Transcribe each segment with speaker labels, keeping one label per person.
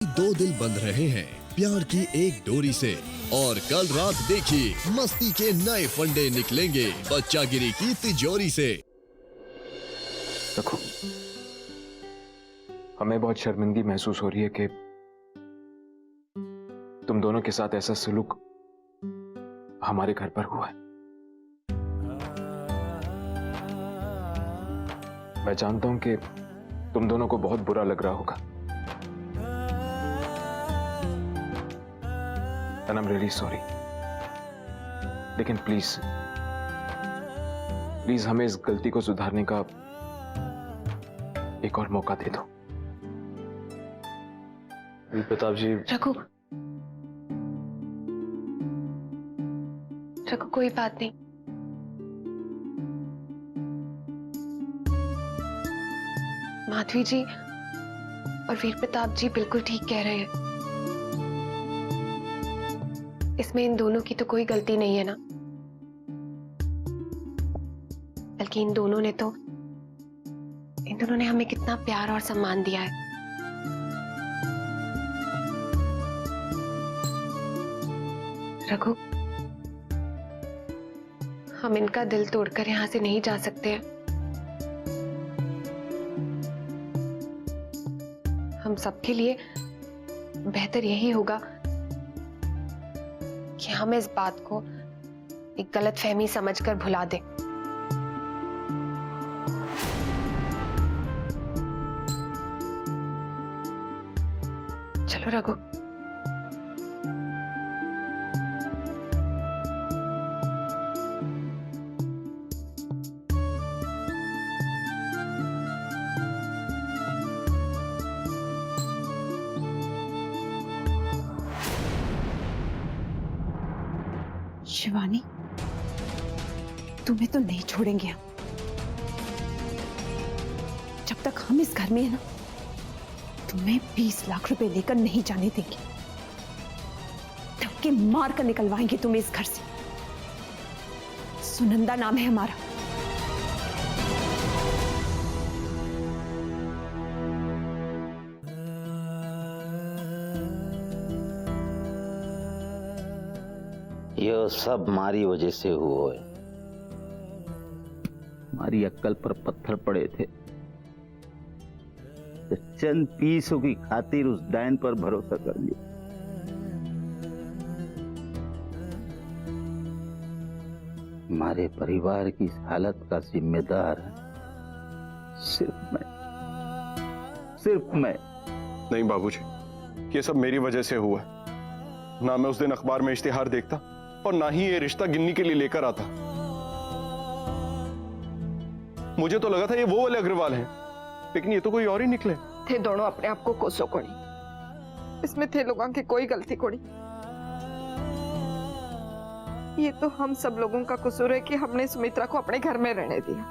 Speaker 1: दो दिल बंध रहे हैं प्यार की एक डोरी से, और कल रात देखी मस्ती के नए फंडे निकलेंगे बच्चागिरी की तिजोरी से।
Speaker 2: देखो, हमें बहुत शर्मिंदगी महसूस हो रही है कि तुम दोनों के साथ ऐसा सलूक हमारे घर पर हुआ है। मैं जानता हूं कि तुम दोनों को बहुत बुरा लग रहा होगा, and I'm really sorry। लेकिन प्लीज हमें इस गलती को सुधारने का एक और मौका दे दो। प्रताप जी।
Speaker 3: रघु, कोई बात नहीं। माधवी जी और वीर प्रताप जी बिल्कुल ठीक कह रहे हैं। इसमें इन दोनों की तो कोई गलती नहीं है ना, बल्कि इन दोनों ने हमें कितना प्यार और सम्मान दिया है। रघु, हम इनका दिल तोड़कर यहां से नहीं जा सकते हैं। हम सबके लिए बेहतर यही होगा कि हम इस बात को एक गलतफहमी समझकर भुला दें। चलो रघु।
Speaker 4: शिवानी, तुम्हें तो नहीं छोड़ेंगे हम। जब तक हम इस घर में है ना, तुम्हें 20 लाख रुपए लेकर नहीं जाने देंगे। धक्के मार कर निकलवाएंगे तुम्हें इस घर से। सुनंदा नाम है हमारा।
Speaker 5: यह सब मारी वजह से हुआ है। हमारी अक्ल पर पत्थर पड़े थे तो चंद पीसों की खातिर उस डायन पर भरोसा कर लिया। हमारे परिवार की इस हालत का जिम्मेदार सिर्फ मैं।
Speaker 6: नहीं बाबूजी, ये सब मेरी वजह से हुआ है। ना मैं उस दिन अखबार में इश्तिहार देखता और ना ही ये रिश्ता गिनने के लिए लेकर आता। मुझे तो लगा था ये वो वाले अग्रवाल हैं, लेकिन ये तो कोई और ही निकले।
Speaker 7: थे दोनों अपने आप को कोसो कोनी। इसमें थे लोगों की कोई गलती कोनी। ये तो हम सब लोगों का कसूर है कि हमने सुमित्रा को अपने घर में रहने दिया।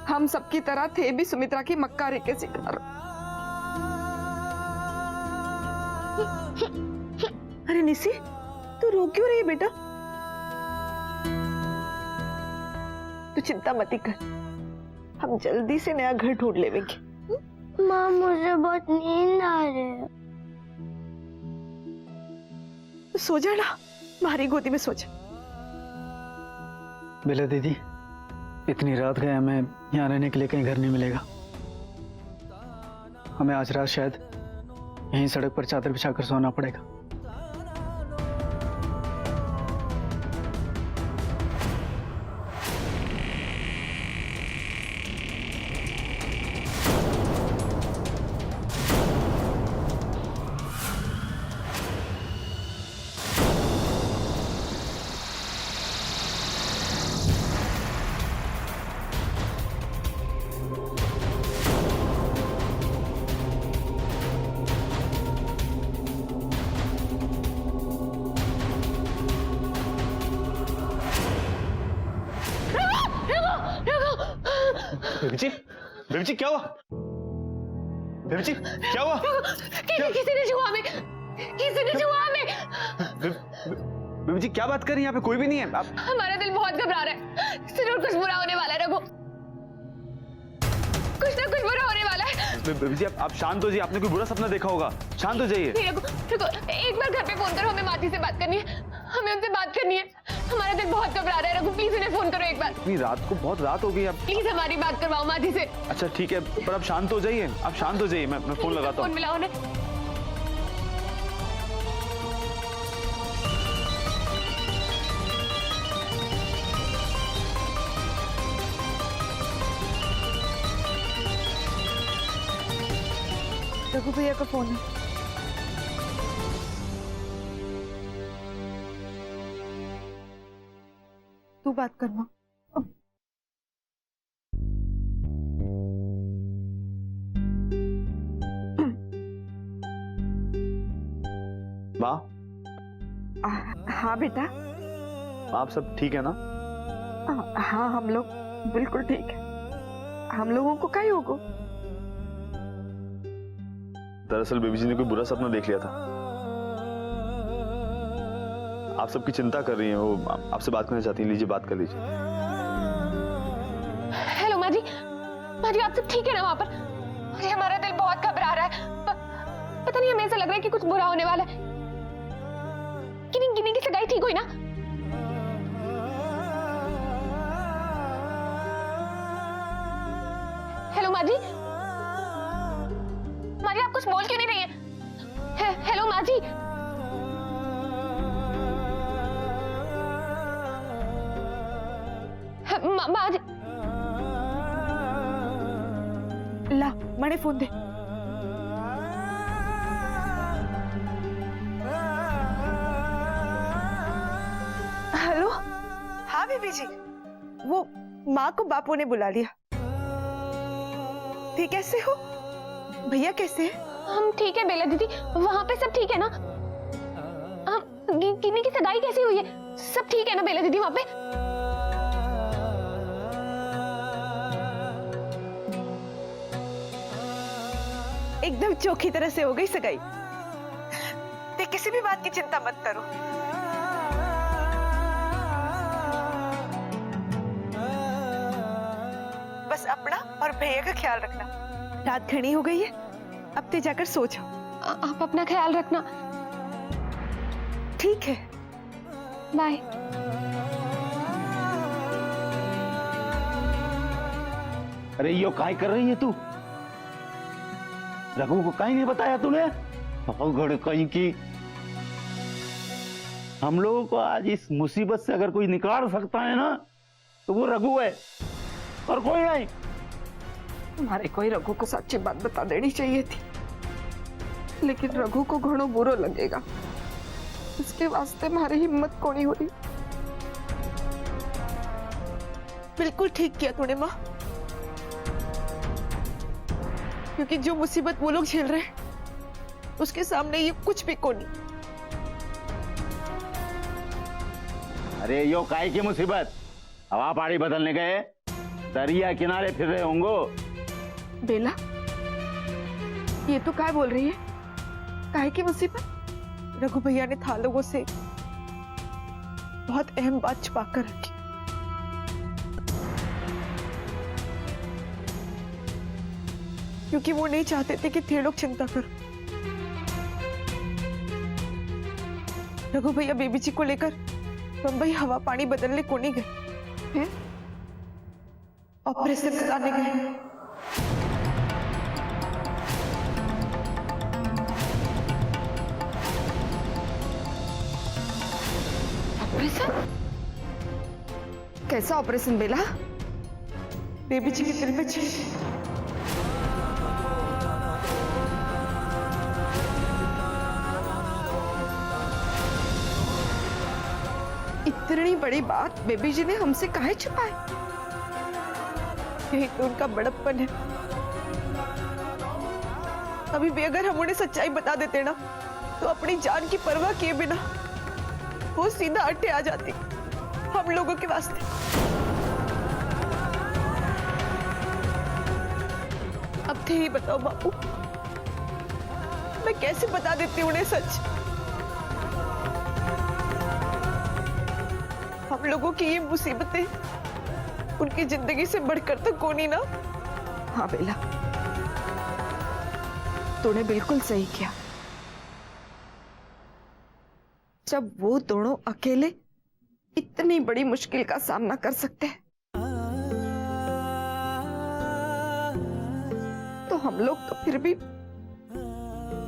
Speaker 7: हम सबकी तरह थे भी सुमित्रा की मक्कारी के शिकार।
Speaker 4: अरे निसी, तू रो क्यों रही है बेटा? तू चिंता मत कर, हम जल्दी से नया घर ढूंढ लेंगे।
Speaker 8: माँ, मुझे बहुत नींद आ रही है।
Speaker 4: सो जा ना, हमारी गोदी में सो जा।
Speaker 9: बेला दीदी, इतनी रात गए, हमें यहाँ रहने के लिए कहीं घर नहीं मिलेगा। हमें आज रात शायद यहीं सड़क पर चादर बिछाकर सोना पड़ेगा।
Speaker 6: बेबी जी क्या हुआ? बेबी जी क्या हुआ?
Speaker 3: किसी ने छुआ हमें, किसी ने छुआ हमें।
Speaker 2: बेबी जी क्या बात कर रही हैं? यहाँ पे कोई भी नहीं है। आप...
Speaker 3: हमारा दिल बहुत घबरा रहा है। जरूर कुछ बुरा होने वाला है रघु, कुछ ना कुछ बुरा होने वाला है।
Speaker 2: बेबी जी आप शांत हो जाइए, आपने कोई बुरा सपना देखा होगा, शांत हो जाइए।
Speaker 3: रुको रुको, एक बार घर पे फोन करो, हमें माती से बात करनी है, हमें उनसे बात करनी है। हमारा दिल बहुत घबरा रहा है रघु, प्लीज उन्हें फोन करो एक बार।
Speaker 2: इतनी रात को, बहुत रात हो गई अब।
Speaker 3: प्लीज हमारी बात करवाओ माती से।
Speaker 2: अच्छा ठीक है, पर आप शांत हो जाइए, आप शांत हो जाइए, मैं फोन लगाता
Speaker 3: फोन
Speaker 2: हूँ।
Speaker 3: मिलाओ उन्हें।
Speaker 7: रघु भैया का फोन है। तू बात करना।
Speaker 2: माँ,
Speaker 7: हाँ बेटा।
Speaker 2: आप सब ठीक है ना?
Speaker 7: हाँ हम लोग बिल्कुल ठीक है। हम लोगों को क्या होगा?
Speaker 2: दरअसल बेबी जी ने कोई बुरा सपना देख लिया था। आप सबकी चिंता कर रही हैं, वो आपसे बात करना चाहती हैं, लीजिए बात कर लीजिए।
Speaker 3: हेलो माँ जी आप सब ठीक है ना वहाँ पर? अरे हमारा दिल बहुत घबरा रहा है, पता नहीं हमें ऐसा लग रहा है कि कुछ बुरा होने वाला है। गिनी की सगाई ठीक हुई ना? हेलो माँ जी आप कुछ बोल क्यों नहीं रही हैं? हेलो माँ जी। माँ जी
Speaker 7: ला मने फोन दे। हेलो। हाँ बीबी जी, वो माँ को बापू ने बुला लिया। ठीक कैसे हो? भैया कैसे हैं?
Speaker 3: हम ठीक है बेला दीदी, वहाँ पे सब ठीक है ना? हम गिनी की सगाई कैसी हुई है? सब ठीक है ना बेला दीदी वहाँ पे?
Speaker 7: एकदम चोखी तरह से हो गई सगाई। ते किसी भी बात की चिंता मत करो। बस अपना और भैया का ख्याल रखना। रात घनी हो गई है, अब ते जाकर सो जाओ।
Speaker 3: आप अपना ख्याल रखना।
Speaker 7: ठीक है,
Speaker 3: बाय।
Speaker 5: अरे यो काय कर रही है तू? रघु को कहीं नहीं बताया तूने? गड़ कहीं की। हम लोगों को आज इस मुसीबत से अगर कोई निकाल सकता है ना तो वो रघु है और कोई नहीं।
Speaker 7: हमारे कोई रघु को सच्ची बात बता देनी चाहिए थी, लेकिन रघु को घणो बुरो लगेगा। इसके वास्ते हमारी हिम्मत कोनी हुई। बिल्कुल ठीक किया तूने माँ, क्योंकि जो मुसीबत वो लोग झेल रहे हैं उसके सामने ये कुछ भी कोनी।
Speaker 5: अरे यो काय की मुसीबत? हवा पानी बदलने गए, दरिया किनारे फिर रहे होंगे।
Speaker 7: बेला, ये तो क्या बोल रही है? काहे की मुसीबत? रघु भैया ने था लोगों से बहुत अहम बात छुपा कर रखी। क्योंकि वो नहीं चाहते थे कि थे लोग चिंता करो। रघु भैया बेबी जी को लेकर बंबई हवा पानी बदलने को नहीं गए हैं, ऑपरेशन कराने गए।
Speaker 3: ऑपरेशन?
Speaker 7: कैसा ऑपरेशन बेला? बेबी जी के दिल में छेद। इतनी बड़ी बात बेबी जी ने हमसे काहे छुपाई? यही तो उनका बड़प्पन है। अभी भी अगर हम उन्हें सच्चाई बता देते ना तो अपनी जान की परवाह किए बिना वो सीधा अट्टे आ जाती हम लोगों के वास्ते। अब थे ही बताओ बापू, मैं कैसे बता देती उन्हें सच? हम लोगों की ये मुसीबतें उनकी जिंदगी से बढ़कर तो कोनी ना। हाँ बेला, तूने बिल्कुल सही किया। जब वो दोनों अकेले इतनी बड़ी मुश्किल का सामना कर सकते हैं, तो हम लोग तो फिर भी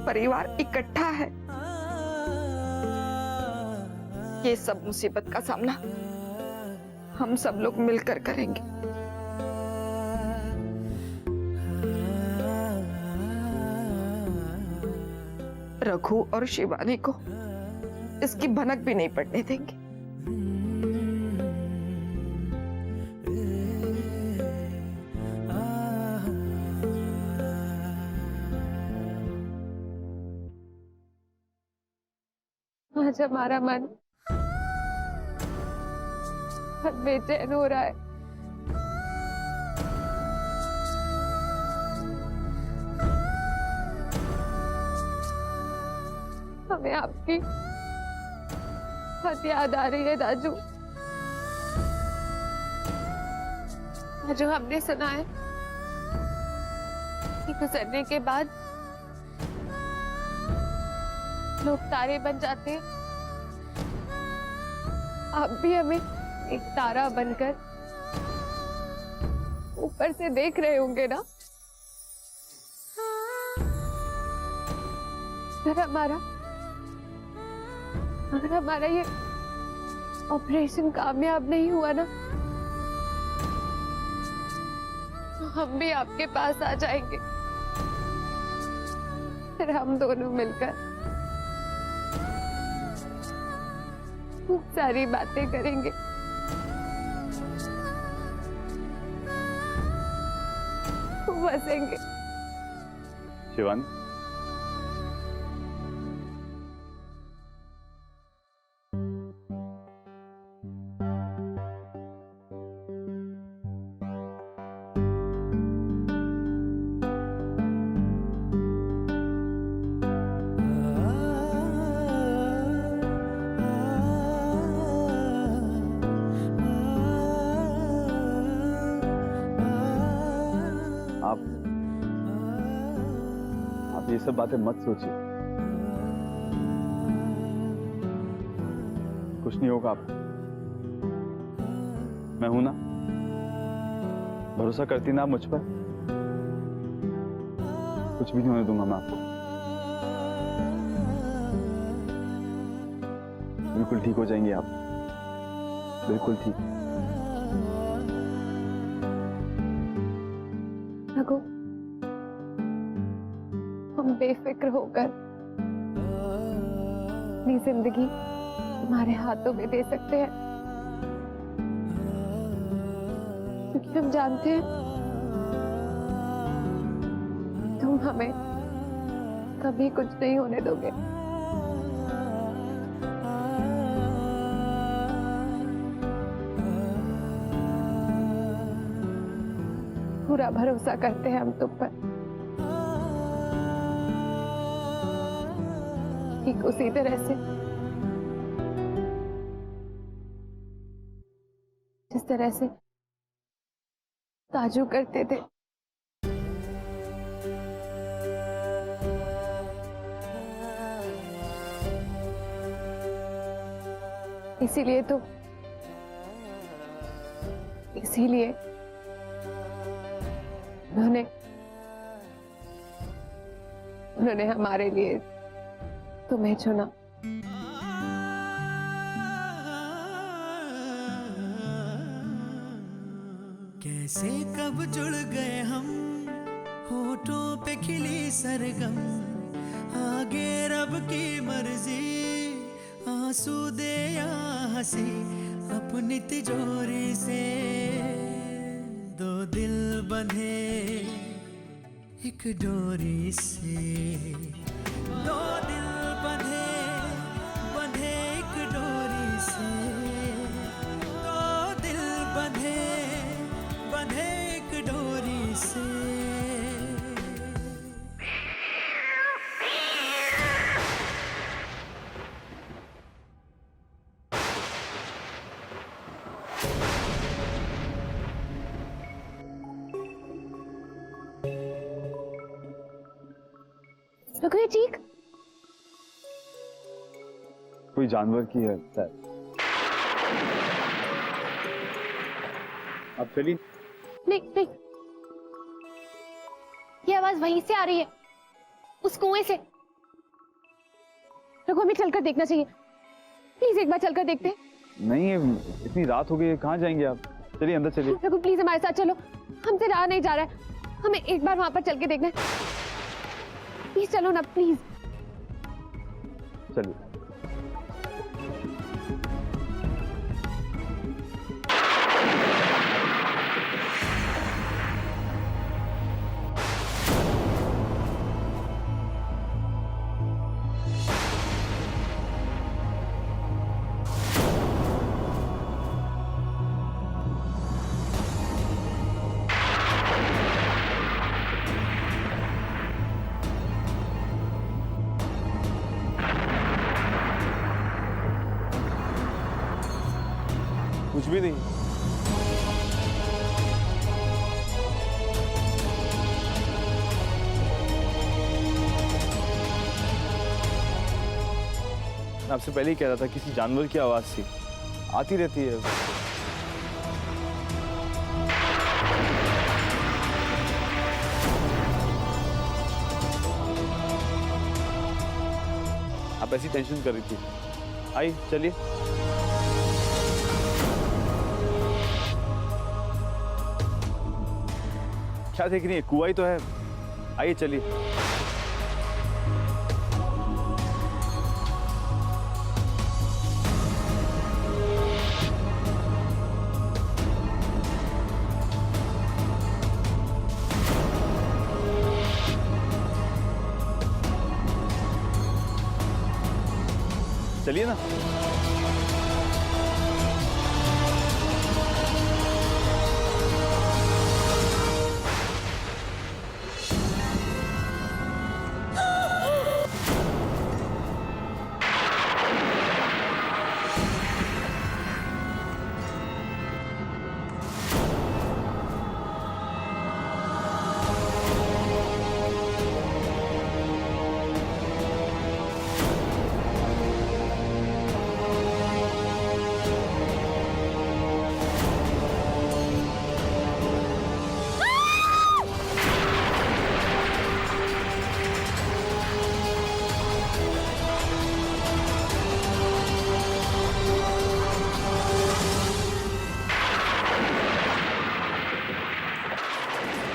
Speaker 7: परिवार इकट्ठा है। ये सब मुसीबत का सामना हम सब लोग मिलकर करेंगे। रघु और शिवानी को इसकी भनक भी नहीं पड़ने देंगे।
Speaker 3: आज हमारा मन बहुत बेचैन हो रहा है। हमें आपकी बहुत याद आ रही है दाजू। जो हमने सुना है कि गुजरने के बाद लोग तारे बन जाते हैं, आप भी हमें एक तारा बनकर ऊपर से देख रहे होंगे ना। अगर हमारा ये ऑपरेशन कामयाब नहीं हुआ ना, तो हम भी आपके पास आ जाएंगे। फिर हम दोनों मिलकर खूब सारी बातें करेंगे। खूब हंसेंगे।
Speaker 6: शिवानी, आप ये सब बातें मत सोचिए। कुछ नहीं होगा आपको, मैं हूं ना। भरोसा करती ना आप मुझ पर, कुछ भी नहीं होने दूंगा मैं आपको। बिल्कुल ठीक हो जाएंगे आप, बिल्कुल ठीक।
Speaker 3: रघु, हम बेफिक्र होकर अपनी जिंदगी तुम्हारे हाथों में दे सकते हैं, क्योंकि हम जानते हैं तुम हमें कभी कुछ नहीं होने दोगे। पूरा भरोसा करते हैं हम तुम पर। ठीक उसी तरह से जिस तरह से ताजू करते थे। इसीलिए उन्होंने हमारे लिए तुम्हें चुना।
Speaker 10: कैसे कब जुड़ गए हम, होठों पे खिली सरगम, आगे रब की मर्जी, आंसू दे या हंसी, अपनी तिजोरी से दो दिल बंधे एक डोरी से, दो दिल बंधे एक डोरी से, दो दिल बंधे एक डोरी से।
Speaker 3: चीख?
Speaker 2: कोई जानवर की है शायद। अब चलिए।
Speaker 3: नहीं नहीं, ये आवाज वहीं से आ रही है, उस कुएं से। रघु, हमें चलकर देखना चाहिए, प्लीज एक बार चलकर देखते हैं।
Speaker 2: नहीं, इतनी रात हो गई है, कहाँ जाएंगे आप? चलिए अंदर चलिए।
Speaker 3: रघु प्लीज हमारे साथ चलो, हमसे रहा नहीं जा रहा है, हमें एक बार वहां पर चल के देखना है। प्लीज चलो ना, प्लीज।
Speaker 2: चलिए। कुछ भी नहीं। मैं आपसे पहले ही कह रहा था, किसी जानवर की आवाज सी आती रहती है। आप ऐसी टेंशन कर रही थी। आई चलिए। क्या देख रही है? कुआं ही तो है। आइए चलिए। चलिए ना।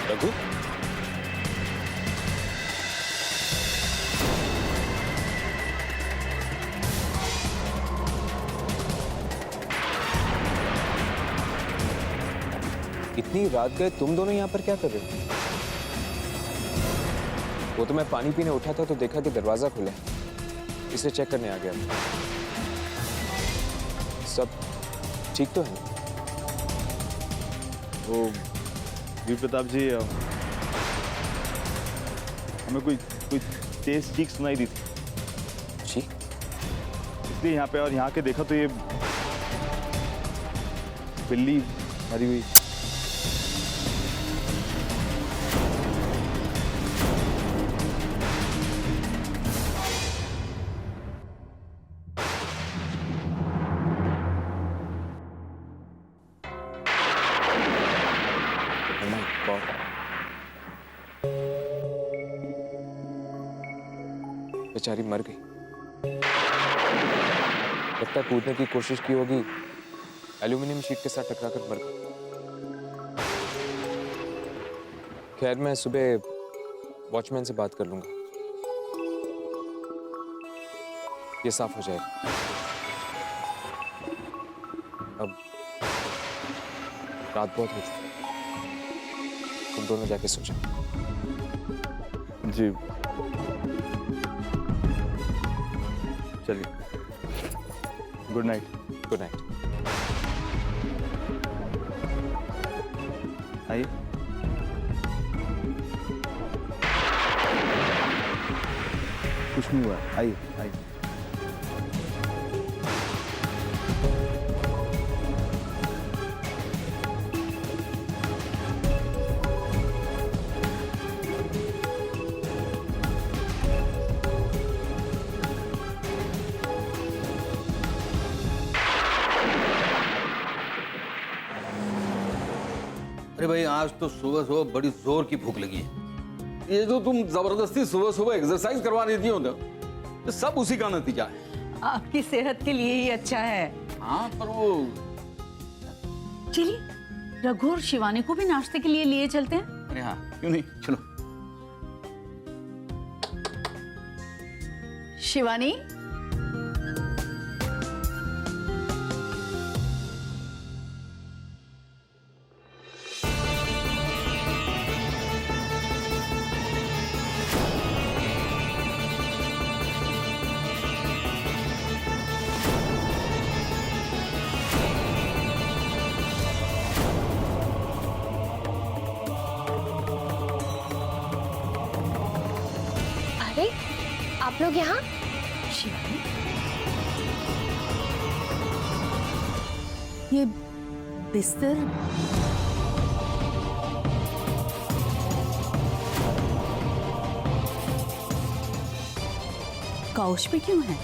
Speaker 1: रघु,
Speaker 11: इतनी रात गए तुम दोनों यहाँ पर क्या कर रहे हो? वो तो मैं पानी पीने उठा था तो देखा कि दरवाजा खुला है, इसे चेक करने आ गया। सब ठीक तो है?
Speaker 2: वो वीर प्रताप जी, हमें कोई तेज चीख सुनाई दी थी
Speaker 11: जी,
Speaker 2: इसलिए यहाँ पे, और यहाँ के देखा तो ये बिल्ली मरी हुई।
Speaker 11: बेचारी मर गई। लगता है कूदने की कोशिश की होगी, एल्यूमिनियम शीट के साथ टकराकर मर गई। खैर, मैं सुबह वॉचमैन से बात कर लूंगा, ये साफ हो जाएगा। अब रात बहुत हो चुकी है, तुम दोनों जाके सो जाओ।
Speaker 2: जी चलिए। Good night.
Speaker 11: Good night.
Speaker 2: आइए। कुछ नहीं हुआ, आइए आइए।
Speaker 12: आज तो सुबह सुबह बड़ी जोर की भूख लगी है। ये जो तुम जबरदस्ती सुबह सुबह एक्सरसाइज करवा देती हो ना, ये सब उसी का नतीजा है।
Speaker 13: आपकी सेहत के लिए ही अच्छा है।
Speaker 12: हाँ पर वो
Speaker 13: चलिए रघु और शिवानी को भी नाश्ते के लिए लिए चलते हैं।
Speaker 12: अरे हाँ क्यों नहीं, चलो।
Speaker 13: शिवानी,
Speaker 3: अरे आप लोग यहाँ?
Speaker 13: शिवानी, ये बिस्तर काउच पे क्यों है?